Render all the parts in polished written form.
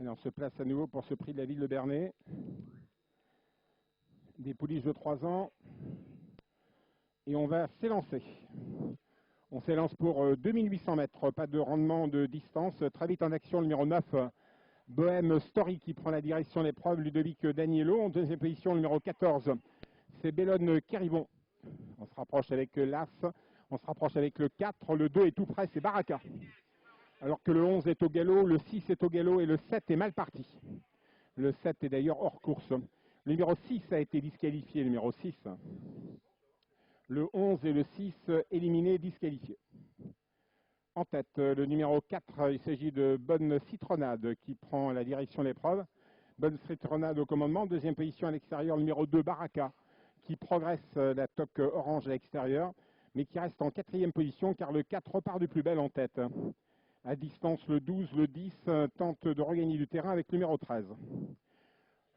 Et on se place à nouveau pour ce prix de la ville de Bernay. Des pouliches de 3 ans. Et on va s'élancer. On s'élance pour 2800 mètres. Pas de rendement de distance. Très vite en action, le numéro 9, Bohème Story qui prend la direction de l'épreuve. Ludovic Daniello. En deuxième position, le numéro 14, c'est Bellone Kéribon. On se rapproche avec l'As. On se rapproche avec le 4. Le 2 est tout près, c'est Baraka. Alors que le 11 est au galop, le 6 est au galop et le 7 est mal parti. Le 7 est d'ailleurs hors course. Le numéro 6 a été disqualifié, le numéro 6. Le 11 et le 6 éliminés, disqualifiés. En tête, le numéro 4, il s'agit de Bonne Citronade qui prend la direction de l'épreuve. Bonne Citronade au commandement. Deuxième position à l'extérieur, le numéro 2, Baraka, qui progresse la toque orange à l'extérieur, mais qui reste en quatrième position car le 4 repart du plus bel en tête. À distance, le 12, le 10 tente de regagner du terrain avec le numéro 13.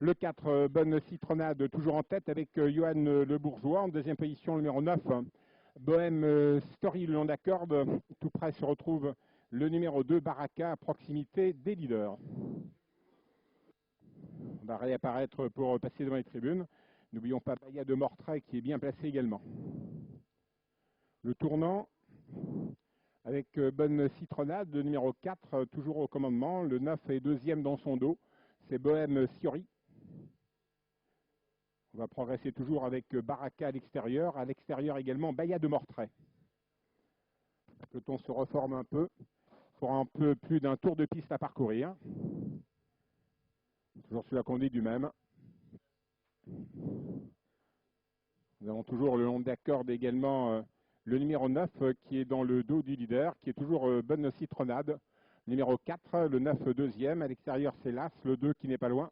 Le 4, Bonne Citronade, toujours en tête avec Johan Le Bourgeois. En deuxième position, le numéro 9, Bohème Story le long de la corde. Tout près se retrouve le numéro 2, Baraka, à proximité des leaders. On va réapparaître pour passer devant les tribunes. N'oublions pas Baya de Mortray qui est bien placé également. Le tournant avec Bonne Citronade, le numéro 4, toujours au commandement. Le 9 est deuxième dans son dos. C'est Bohème Story. On va progresser toujours avec Baraka à l'extérieur. À l'extérieur également, Baya de Mortray. Le peloton se reforme un peu pour un peu plus d'un tour de piste à parcourir. Toujours sous la conduite du même. Nous avons toujours le long de la corde également le numéro 9 qui est dans le dos du leader, qui est toujours Bonne Citronade. Numéro 4, le 9 deuxième. À l'extérieur, c'est l'As, le 2 qui n'est pas loin.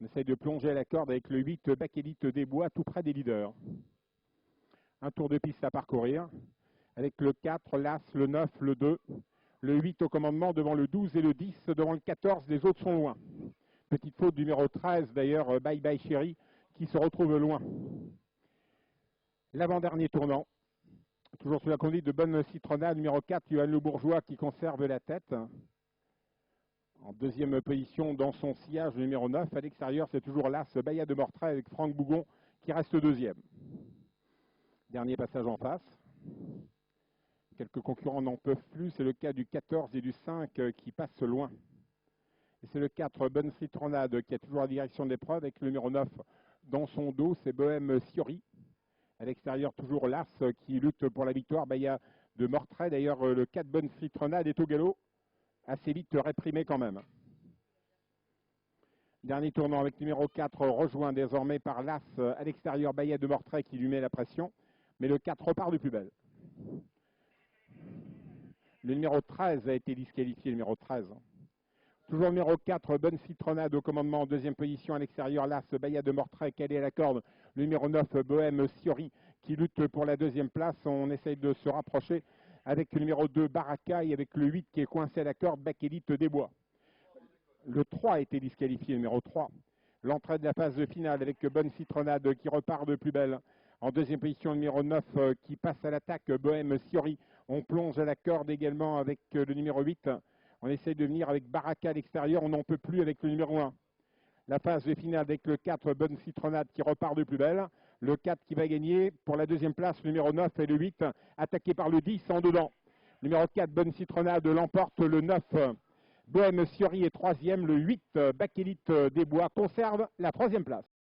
On essaye de plonger la corde avec le 8, Bakélite des Bois, tout près des leaders. Un tour de piste à parcourir avec le 4, l'As, le 9, le 2. Le 8 au commandement devant le 12 et le 10. Devant le 14, les autres sont loin. Petite faute du numéro 13, d'ailleurs, Bye Bye Chéri, qui se retrouve loin. L'avant-dernier tournant. Toujours sous la conduite de Bonne Citronade, numéro 4, Johan Le Bourgeois qui conserve la tête. En deuxième position dans son sillage, le numéro 9. À l'extérieur, c'est toujours l'As, Baya de Mortray avec Franck Bougon qui reste deuxième. Dernier passage en face. Quelques concurrents n'en peuvent plus. C'est le cas du 14 et du 5 qui passent loin. Et c'est le 4, Bonne Citronade, qui a toujours la direction de l'épreuve avec le numéro 9 dans son dos. C'est Bohème Story. À l'extérieur, toujours l'As qui lutte pour la victoire. Baya de Mortray. D'ailleurs, le 4, Bonne Citronade est au galop. Assez vite réprimé quand même. Dernier tournant avec numéro 4, rejoint désormais par l'As à l'extérieur, Baya de Mortray qui lui met la pression. Mais le 4 repart du plus bel. Le numéro 13 a été disqualifié, le numéro 13. Toujours le numéro 4, Bonne Citronade au commandement en deuxième position à l'extérieur, l'As, Baya de Mortray calé à la corde. Le numéro 9, Bohème Story qui lutte pour la deuxième place. On essaye de se rapprocher avec le numéro 2, Baraka, et avec le 8 qui est coincé à la corde, Bakélite des Bois. Le 3 a été disqualifié, le numéro 3. L'entrée de la phase finale avec Bonne Citronade qui repart de plus belle. En deuxième position, le numéro 9 qui passe à l'attaque, Bohème Story. On plonge à la corde également avec le numéro 8. On essaye de venir avec Baraka à l'extérieur. On n'en peut plus avec le numéro 1. La phase finale avec le 4, Bonne Citronade qui repart de plus belle. Le 4 qui va gagner pour la deuxième place, le numéro 9 et le 8 attaqué par le 10 en dedans. Le numéro 4, Bonne Citronade l'emporte. Le 9, Bohème Story est troisième. Le 8, Bakélite des Bois conserve la troisième place.